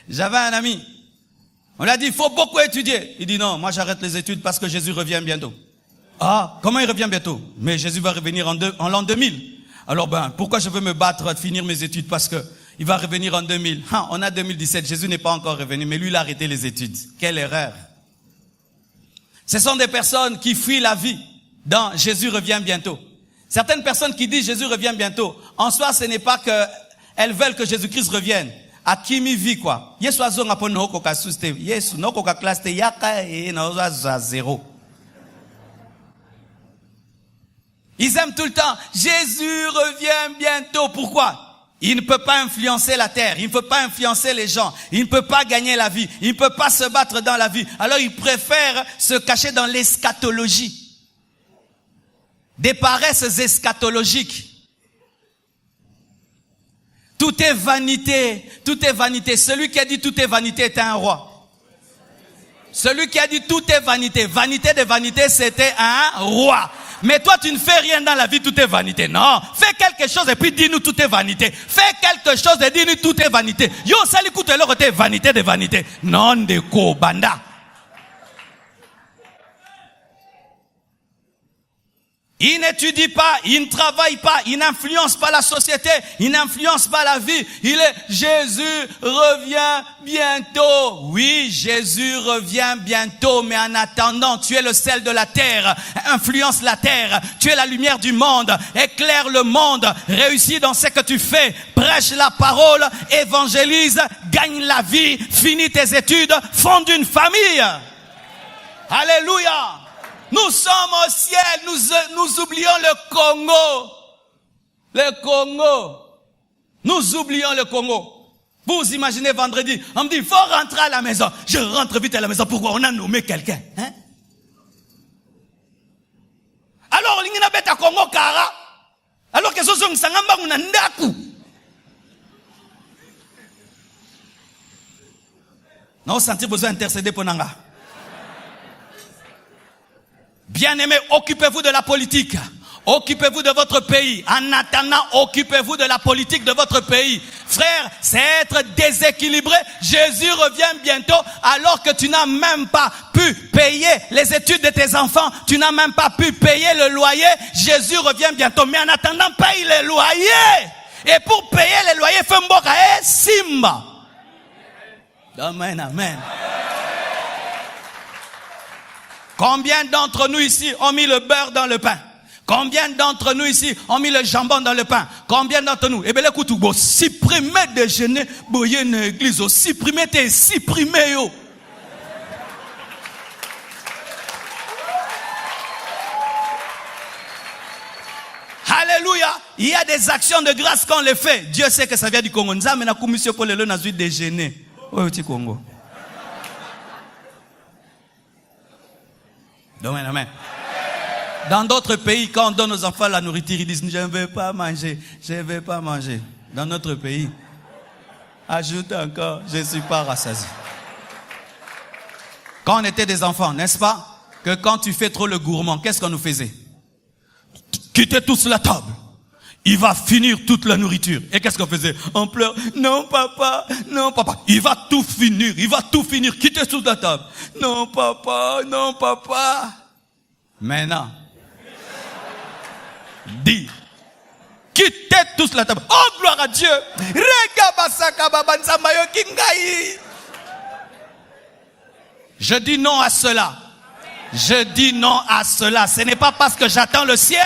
J'avais un ami. On lui a dit, il faut beaucoup étudier. Il dit non, moi j'arrête les études parce que Jésus revient bientôt. Ah, comment il revient bientôt? Mais Jésus va revenir en l'an 2000. Alors pourquoi je veux me battre à finir mes études? Parce que il va revenir en 2000. On a 2017, Jésus n'est pas encore revenu, mais lui il a arrêté les études. Quelle erreur. Ce sont des personnes qui fuient la vie dans Jésus revient bientôt. Certaines personnes qui disent Jésus revient bientôt, en soi ce n'est pas que elles veulent que Jésus-Christ revienne. À qui mi vit quoi? Yesu azonga po no koka suste. Yesu no koka classe te yaka et no za zéro. Ils aiment tout le temps Jésus revient bientôt. Pourquoi? Il ne peut pas influencer la terre, il ne peut pas influencer les gens, il ne peut pas gagner la vie, il ne peut pas se battre dans la vie. Alors il préfère se cacher dans l'eschatologie. Des paresses eschatologiques. Tout est vanité, tout est vanité. Celui qui a dit tout est vanité était un roi. Celui qui a dit tout est vanité, vanité de vanité, c'était un roi. Mais toi, tu ne fais rien dans la vie, tout est vanité. Non, fais quelque chose et puis dis-nous tout est vanité. Fais quelque chose et dis-nous tout est vanité. Yo, ça l'écoute alors que vanité de vanité. Non de ko banda. Il n'étudie pas, il ne travaille pas, il n'influence pas la société, il n'influence pas la vie. Jésus revient bientôt. Oui, Jésus revient bientôt, mais en attendant, tu es le sel de la terre, influence la terre, tu es la lumière du monde, éclaire le monde, réussis dans ce que tu fais, prêche la parole, évangélise, gagne la vie, finis tes études, fonde une famille. Alléluia. Nous sommes au ciel, nous oublions le Congo. Le Congo. Nous oublions le Congo. Vous imaginez vendredi, on me dit, il faut rentrer à la maison. Je rentre vite à la maison. Pourquoi? On a nommé quelqu'un. Hein? Alors, on a bête à Congo Kara. Alors que ce sont Sangamba ou Nandaku. Non, sentir besoin d'intercéder pour Nanga. Bien-aimés, occupez-vous de la politique. Occupez-vous de votre pays. En attendant, occupez-vous de la politique de votre pays. Frère, c'est être déséquilibré. Jésus revient bientôt alors que tu n'as même pas pu payer les études de tes enfants. Tu n'as même pas pu payer le loyer. Jésus revient bientôt. Mais en attendant, paye les loyers. Et pour payer les loyers, fais mboka et simba. Amen, amen. Combien d'entre nous ici ont mis le beurre dans le pain? Combien d'entre nous ici ont mis le jambon dans le pain? Combien d'entre nous? Eh bien, écoute, supprimer déjeuner, boyer une église, supprimer tes supprimer, yo. Alléluia. Il y a des actions de grâce qu'on les fait. Dieu sait que ça vient du Congo. Nous avons commission pour le déjeuner. Oui, au Congo. Amen, amen. Dans d'autres pays, quand on donne aux enfants la nourriture, ils disent, je ne vais pas manger, je ne vais pas manger. Dans notre pays, ajoute encore, je ne suis pas rassasié. Quand on était des enfants, n'est-ce pas, que quand tu fais trop le gourmand, qu'est-ce qu'on nous faisait? Quittez tous la table. Il va finir toute la nourriture. Et qu'est-ce qu'on faisait? On pleure. Non, papa. Non, papa. Il va tout finir. Il va tout finir. Quittez toute la table. Non, papa. Non, papa. Maintenant. Dis. Quittez tous la table. Oh, gloire à Dieu. Je dis non à cela. Je dis non à cela. Ce n'est pas parce que j'attends le ciel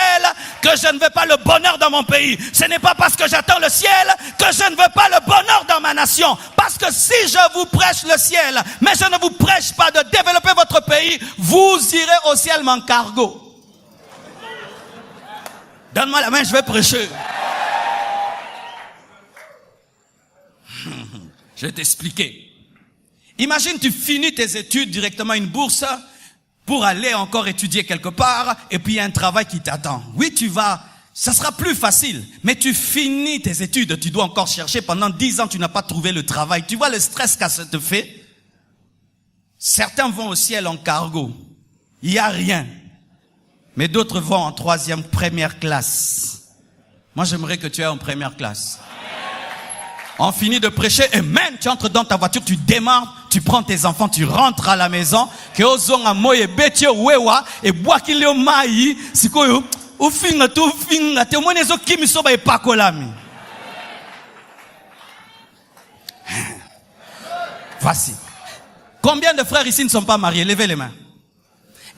que je ne veux pas le bonheur dans mon pays. Ce n'est pas parce que j'attends le ciel que je ne veux pas le bonheur dans ma nation. Parce que si je vous prêche le ciel, mais je ne vous prêche pas de développer votre pays, vous irez au ciel en cargo. Donne-moi la main, je vais prêcher. Je vais t'expliquer. Imagine, tu finis tes études directement une bourse pour aller encore étudier quelque part, et puis il y a un travail qui t'attend. Oui, tu vas, ça sera plus facile, mais tu finis tes études, tu dois encore chercher, pendant 10 ans, tu n'as pas trouvé le travail. Tu vois le stress que ça te fait? Certains vont au ciel en cargo, il n'y a rien. Mais d'autres vont en troisième, première classe. Moi, j'aimerais que tu aies en première classe. On finit de prêcher, et même tu entres dans ta voiture, tu démarres, tu prends tes enfants, tu rentres à la maison, que ozonga moye betio wewa, et bois qu'il y a maï, si quoi, ou finga, te monezo kimi soba et pakolami. Voici. Combien de frères ici ne sont pas mariés? Levez les mains.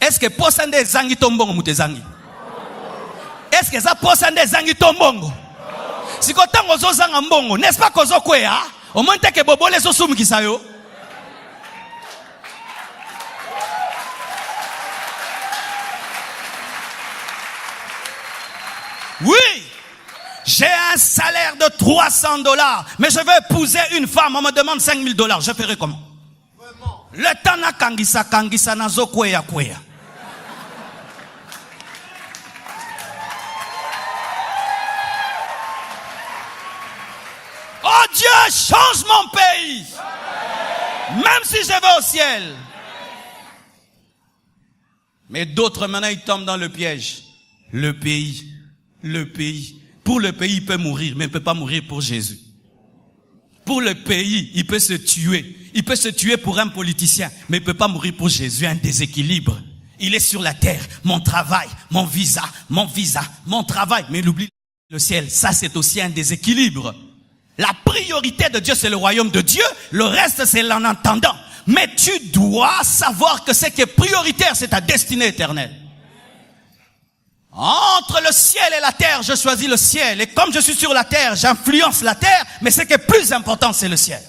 Est-ce que posande zangi tombongo mute zangi? Est-ce que ça posande zangi tombongo? Si ko tango zo zanga mbongo, n'est-ce pas kozo kwea? Au moins te ke bobole so sum kisayo. Oui, j'ai un salaire de $300, mais je veux épouser une femme, on me demande $5,000. Je ferai comment? Le temps na kangisa na zo kwea. Oh Dieu, change mon pays. Même si je vais au ciel. Mais d'autres maintenant ils tombent dans le piège. Le pays. Pour le pays, il peut mourir, mais il ne peut pas mourir pour Jésus. Pour le pays, il peut se tuer. Il peut se tuer pour un politicien, mais il ne peut pas mourir pour Jésus. Un déséquilibre. Il est sur la terre, mon travail, mon visa, mon travail. Mais il oublie le ciel. Ça, c'est aussi un déséquilibre. La priorité de Dieu, c'est le royaume de Dieu. Le reste, c'est l'en entendant. Mais tu dois savoir que ce qui est prioritaire, c'est ta destinée éternelle. Entre le ciel et la terre, je choisis le ciel. Et comme je suis sur la terre, j'influence la terre. Mais ce qui est plus important, c'est le ciel.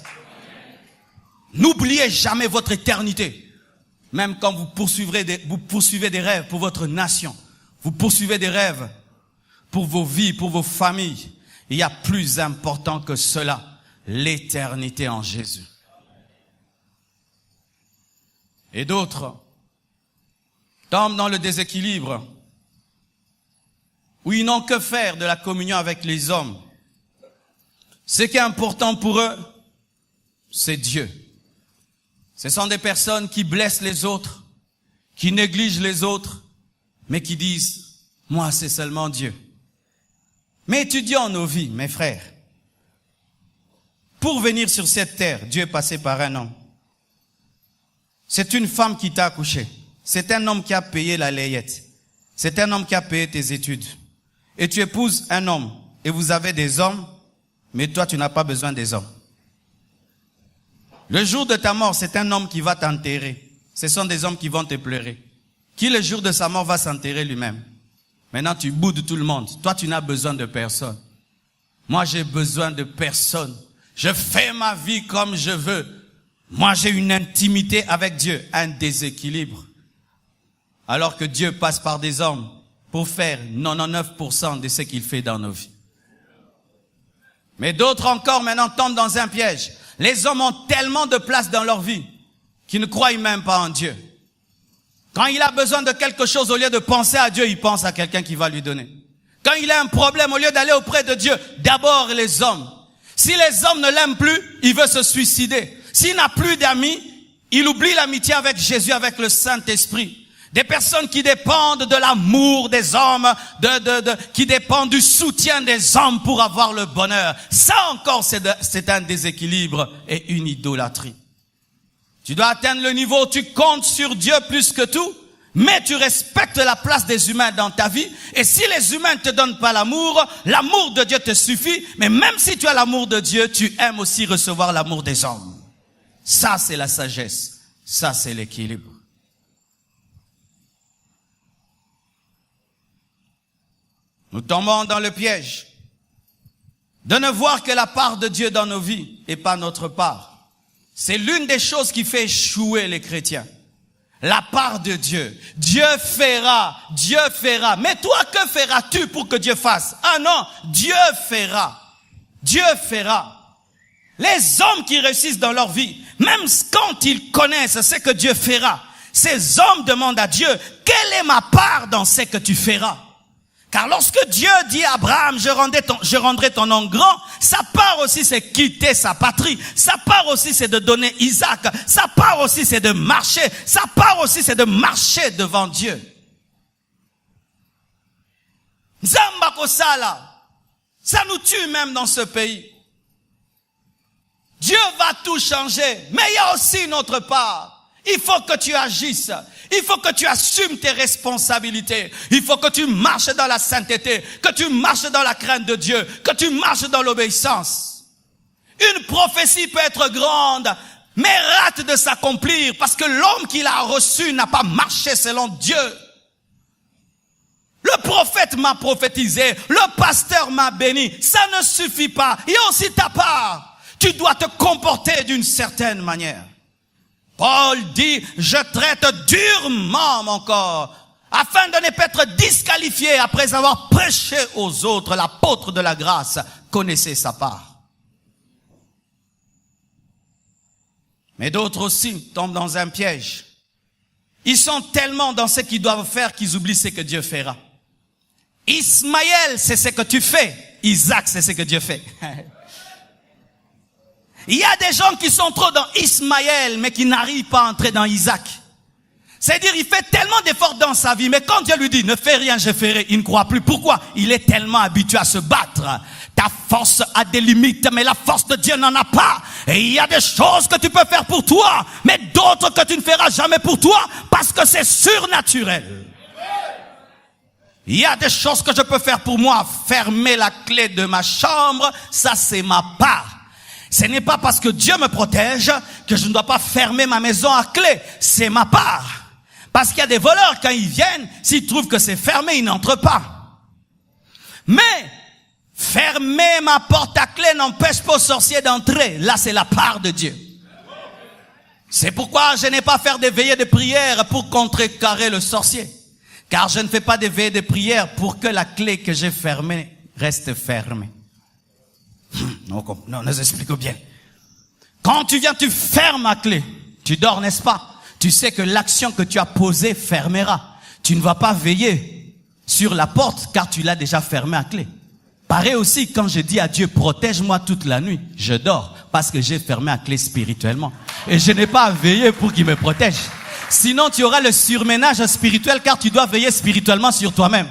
N'oubliez jamais votre éternité. Même quand vous poursuivez des rêves pour votre nation. Vous poursuivez des rêves pour vos vies, pour vos familles. Il y a plus important que cela. L'éternité en Jésus. Et d'autres tombent dans le déséquilibre où ils n'ont que faire de la communion avec les hommes. Ce qui est important pour eux, c'est Dieu. Ce sont des personnes qui blessent les autres, qui négligent les autres, mais qui disent, moi c'est seulement Dieu. Mais étudions nos vies, mes frères. Pour venir sur cette terre, Dieu est passé par un homme. C'est une femme qui t'a accouché. C'est un homme qui a payé la layette. C'est un homme qui a payé tes études. Et tu épouses un homme. Et vous avez des hommes, mais toi tu n'as pas besoin des hommes. Le jour de ta mort, c'est un homme qui va t'enterrer. Ce sont des hommes qui vont te pleurer. Qui le jour de sa mort va s'enterrer lui-même. Maintenant tu boudes tout le monde. Toi tu n'as besoin de personne. Moi j'ai besoin de personne. Je fais ma vie comme je veux. Moi j'ai une intimité avec Dieu. Un déséquilibre. Alors que Dieu passe par des hommes pour faire 99% de ce qu'il fait dans nos vies. Mais d'autres encore maintenant tombent dans un piège. Les hommes ont tellement de place dans leur vie qu'ils ne croient même pas en Dieu. Quand il a besoin de quelque chose, au lieu de penser à Dieu, il pense à quelqu'un qui va lui donner. Quand il a un problème, au lieu d'aller auprès de Dieu, d'abord les hommes. Si les hommes ne l'aiment plus, il veut se suicider. S'il n'a plus d'amis, il oublie l'amitié avec Jésus, avec le Saint-Esprit. Des personnes qui dépendent de l'amour des hommes, qui dépendent du soutien des hommes pour avoir le bonheur. Ça encore, c'est un déséquilibre et une idolâtrie. Tu dois atteindre le niveau où tu comptes sur Dieu plus que tout, mais tu respectes la place des humains dans ta vie. Et si les humains ne te donnent pas l'amour, l'amour de Dieu te suffit. Mais même si tu as l'amour de Dieu, tu aimes aussi recevoir l'amour des hommes. Ça, c'est la sagesse. Ça, c'est l'équilibre. Nous tombons dans le piège de ne voir que la part de Dieu dans nos vies et pas notre part. C'est l'une des choses qui fait échouer les chrétiens. La part de Dieu. Dieu fera, Dieu fera. Mais toi, que feras-tu pour que Dieu fasse? Ah non, Dieu fera. Dieu fera. Les hommes qui réussissent dans leur vie, même quand ils connaissent ce que Dieu fera, ces hommes demandent à Dieu, quelle est ma part dans ce que tu feras? Car lorsque Dieu dit à Abraham, je rendrai ton nom grand, sa part aussi c'est quitter sa patrie. Sa part aussi c'est de donner Isaac. Sa part aussi c'est de marcher. Sa part aussi c'est de marcher devant Dieu. Nzamba kosala. Ça nous tue même dans ce pays. Dieu va tout changer, mais il y a aussi notre part. Il faut que tu agisses. Il faut que tu assumes tes responsabilités. Il faut que tu marches dans la sainteté, que tu marches dans la crainte de Dieu, que tu marches dans l'obéissance. Une prophétie peut être grande, mais rate de s'accomplir parce que l'homme qui l'a reçu n'a pas marché selon Dieu. Le prophète m'a prophétisé, le pasteur m'a béni. Ça ne suffit pas. Il y a aussi ta part. Tu dois te comporter d'une certaine manière. Paul dit, je traite durement mon corps, afin de ne pas être disqualifié après avoir prêché aux autres. L'apôtre de la grâce connaissait sa part. Mais d'autres aussi tombent dans un piège. Ils sont tellement dans ce qu'ils doivent faire qu'ils oublient ce que Dieu fera. Ismaël, c'est ce que tu fais. Isaac, c'est ce que Dieu fait. Il y a des gens qui sont trop dans Ismaël, mais qui n'arrivent pas à entrer dans Isaac. C'est-à-dire, il fait tellement d'efforts dans sa vie, mais quand Dieu lui dit, ne fais rien, je ferai, il ne croit plus. Pourquoi? Il est tellement habitué à se battre. Ta force a des limites, mais la force de Dieu n'en a pas. Et il y a des choses que tu peux faire pour toi, mais d'autres que tu ne feras jamais pour toi, parce que c'est surnaturel. Il y a des choses que je peux faire pour moi. Fermer la clé de ma chambre, ça c'est ma part. Ce n'est pas parce que Dieu me protège que je ne dois pas fermer ma maison à clé. C'est ma part. Parce qu'il y a des voleurs, quand ils viennent, s'ils trouvent que c'est fermé, ils n'entrent pas. Mais, fermer ma porte à clé n'empêche pas aux sorciers d'entrer. Là, c'est la part de Dieu. C'est pourquoi je n'ai pas fait des veillées de prière pour contrecarrer le sorcier. Car je ne fais pas des veillées de prière pour que la clé que j'ai fermée reste fermée. Non, nous expliquons bien. Quand tu viens, tu fermes la clé. Tu dors, n'est-ce pas? Tu sais que l'action que tu as posée fermera. Tu ne vas pas veiller sur la porte car tu l'as déjà fermée à clé. Pareil aussi, quand je dis à Dieu, protège-moi toute la nuit, je dors parce que j'ai fermé à clé spirituellement. Et je n'ai pas à veiller pour qu'il me protège. Sinon, tu auras le surménage spirituel car tu dois veiller spirituellement sur toi-même.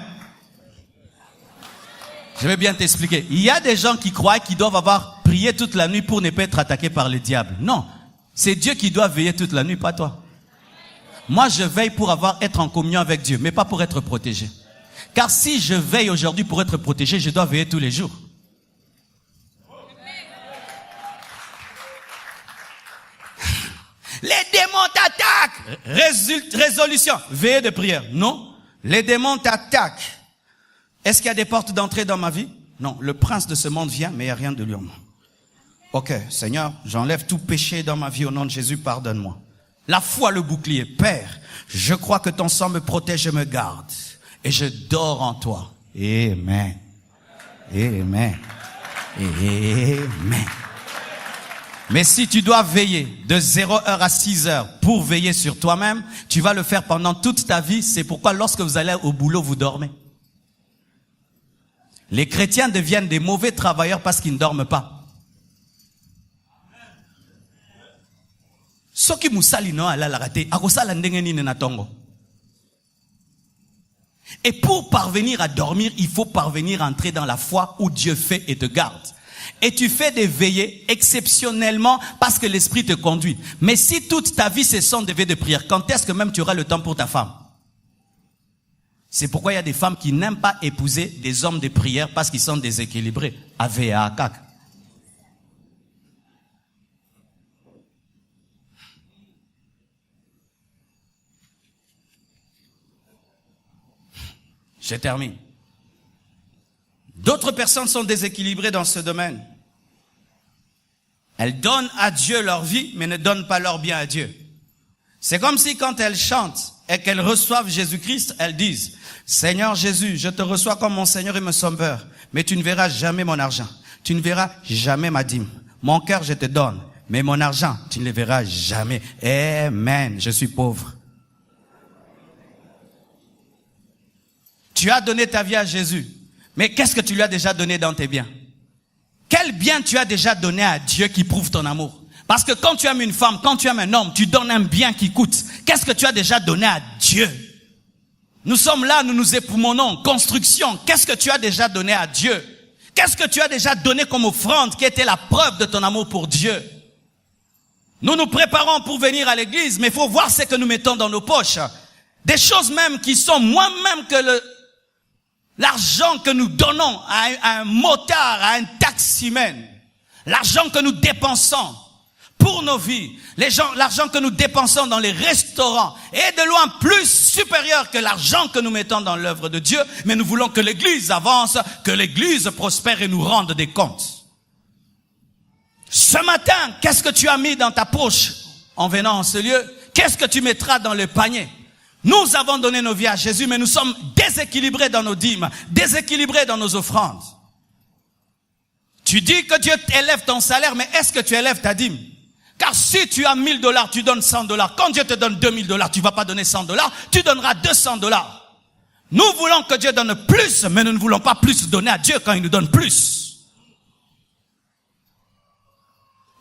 Je vais bien t'expliquer. Il y a des gens qui croient qu'ils doivent avoir prié toute la nuit pour ne pas être attaqués par le diable. Non, c'est Dieu qui doit veiller toute la nuit, pas toi. Moi, je veille pour être en communion avec Dieu, mais pas pour être protégé. Car si je veille aujourd'hui pour être protégé, je dois veiller tous les jours. Les démons t'attaquent. Résolution. Veillez de prière. Non. Les démons t'attaquent. Est-ce qu'il y a des portes d'entrée dans ma vie? Non. Le prince de ce monde vient, mais il n'y a rien de lui en moi. Ok, Seigneur, j'enlève tout péché dans ma vie au nom de Jésus, pardonne-moi. La foi, le bouclier. Père, je crois que ton sang me protège et me garde. Et je dors en toi. Amen. Amen. Amen. Mais si tu dois veiller de 0h à 6h pour veiller sur toi-même, tu vas le faire pendant toute ta vie. C'est pourquoi lorsque vous allez au boulot, vous dormez. Les chrétiens deviennent des mauvais travailleurs parce qu'ils ne dorment pas. Soki musali no ala la raté, akosala ndenge nini na tongo. Et pour parvenir à dormir, il faut parvenir à entrer dans la foi où Dieu fait et te garde. Et tu fais des veillées exceptionnellement parce que l'esprit te conduit. Mais si toute ta vie ce sont des veillées de prière, quand est-ce que même tu auras le temps pour ta femme? C'est pourquoi il y a des femmes qui n'aiment pas épouser des hommes de prière parce qu'ils sont déséquilibrés. Avea kak. Je termine. D'autres personnes sont déséquilibrées dans ce domaine. Elles donnent à Dieu leur vie, mais ne donnent pas leur bien à Dieu. C'est comme si quand elles chantent et qu'elles reçoivent Jésus-Christ, elles disent, Seigneur Jésus, je te reçois comme mon Seigneur et mon Sauveur, mais tu ne verras jamais mon argent. Tu ne verras jamais ma dîme. Mon cœur, je te donne, mais mon argent, tu ne le verras jamais. Amen. Je suis pauvre. Tu as donné ta vie à Jésus. Mais qu'est-ce que tu lui as déjà donné dans tes biens? Quel bien tu as déjà donné à Dieu qui prouve ton amour? Parce que quand tu aimes une femme, quand tu aimes un homme, tu donnes un bien qui coûte. Qu'est-ce que tu as déjà donné à Dieu? Nous sommes là, nous nous époumonons. Construction, qu'est-ce que tu as déjà donné à Dieu? Qu'est-ce que tu as déjà donné comme offrande qui était la preuve de ton amour pour Dieu? Nous nous préparons pour venir à l'église, mais il faut voir ce que nous mettons dans nos poches. Des choses même qui sont moins même que l'argent que nous donnons à un motard, à un taximène, l'argent que nous dépensons pour nos vies, l'argent que nous dépensons dans les restaurants est de loin plus supérieur que l'argent que nous mettons dans l'œuvre de Dieu, mais nous voulons que l'église avance, que l'église prospère et nous rende des comptes. Ce matin, qu'est-ce que tu as mis dans ta poche en venant en ce lieu? Qu'est-ce que tu mettras dans le panier? Nous avons donné nos vies à Jésus, mais nous sommes déséquilibrés dans nos dîmes, déséquilibrés dans nos offrandes. Tu dis que Dieu élève ton salaire, mais est-ce que tu élèves ta dîme? Car si tu as $1000, tu donnes $100. Quand Dieu te donne $2000, tu vas pas donner $100, tu donneras $200. Nous voulons que Dieu donne plus, mais nous ne voulons pas plus donner à Dieu quand il nous donne plus.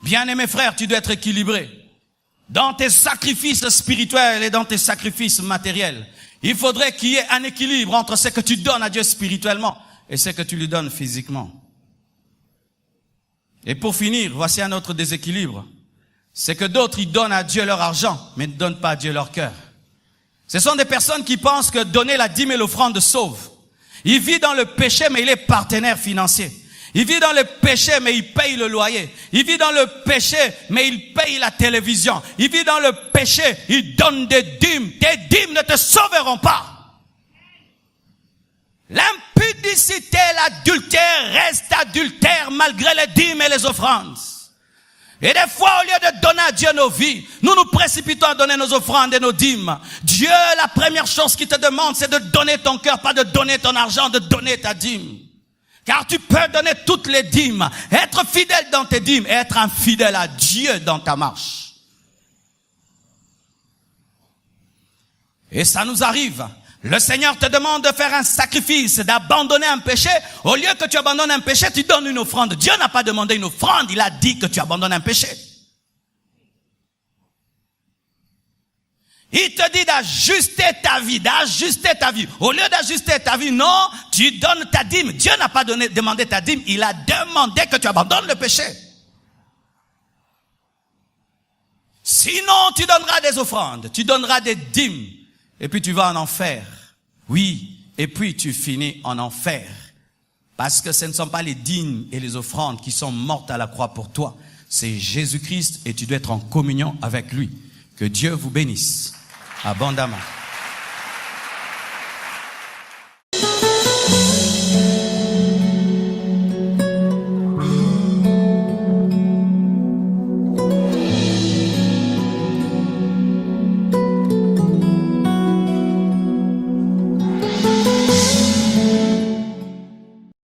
Bien-aimé frère, tu dois être équilibré. dans tes sacrifices spirituels et dans tes sacrifices matériels. Il faudrait qu'il y ait un équilibre entre ce que tu donnes à Dieu spirituellement et ce que tu lui donnes physiquement. Et pour finir, voici un autre déséquilibre. C'est que d'autres, ils donnent à Dieu leur argent, mais ne donnent pas à Dieu leur cœur. Ce sont des personnes qui pensent que donner la dîme et l'offrande sauve. Il vit dans le péché, mais il est partenaire financier. Il vit dans le péché, mais il paye le loyer. Il vit dans le péché, mais il paye la télévision. Il vit dans le péché, il donne des dîmes. Tes dîmes ne te sauveront pas. L'impudicité, l'adultère reste adultère malgré les dîmes et les offrandes. Et des fois, au lieu de donner à Dieu nos vies, nous nous précipitons à donner nos offrandes et nos dîmes. Dieu, la première chose qu'il te demande, c'est de donner ton cœur, pas de donner ton argent, de donner ta dîme. Car tu peux donner toutes les dîmes, être fidèle dans tes dîmes et être infidèle à Dieu dans ta marche. Et ça nous arrive. Le Seigneur te demande de faire un sacrifice, d'abandonner un péché. Au lieu que tu abandonnes un péché, tu donnes une offrande. Dieu n'a pas demandé une offrande, il a dit que tu abandonnes un péché. Il te dit d'ajuster ta vie, Au lieu d'ajuster ta vie, non, tu donnes ta dîme. Dieu n'a pas demandé ta dîme, il a demandé que tu abandonnes le péché. Sinon, tu donneras des offrandes, tu donneras des dîmes. Et puis tu vas en enfer. Oui, et puis tu finis en enfer. Parce que ce ne sont pas les dîmes et les offrandes qui sont mortes à la croix pour toi. C'est Jésus-Christ et tu dois être en communion avec lui. Que Dieu vous bénisse abondamment.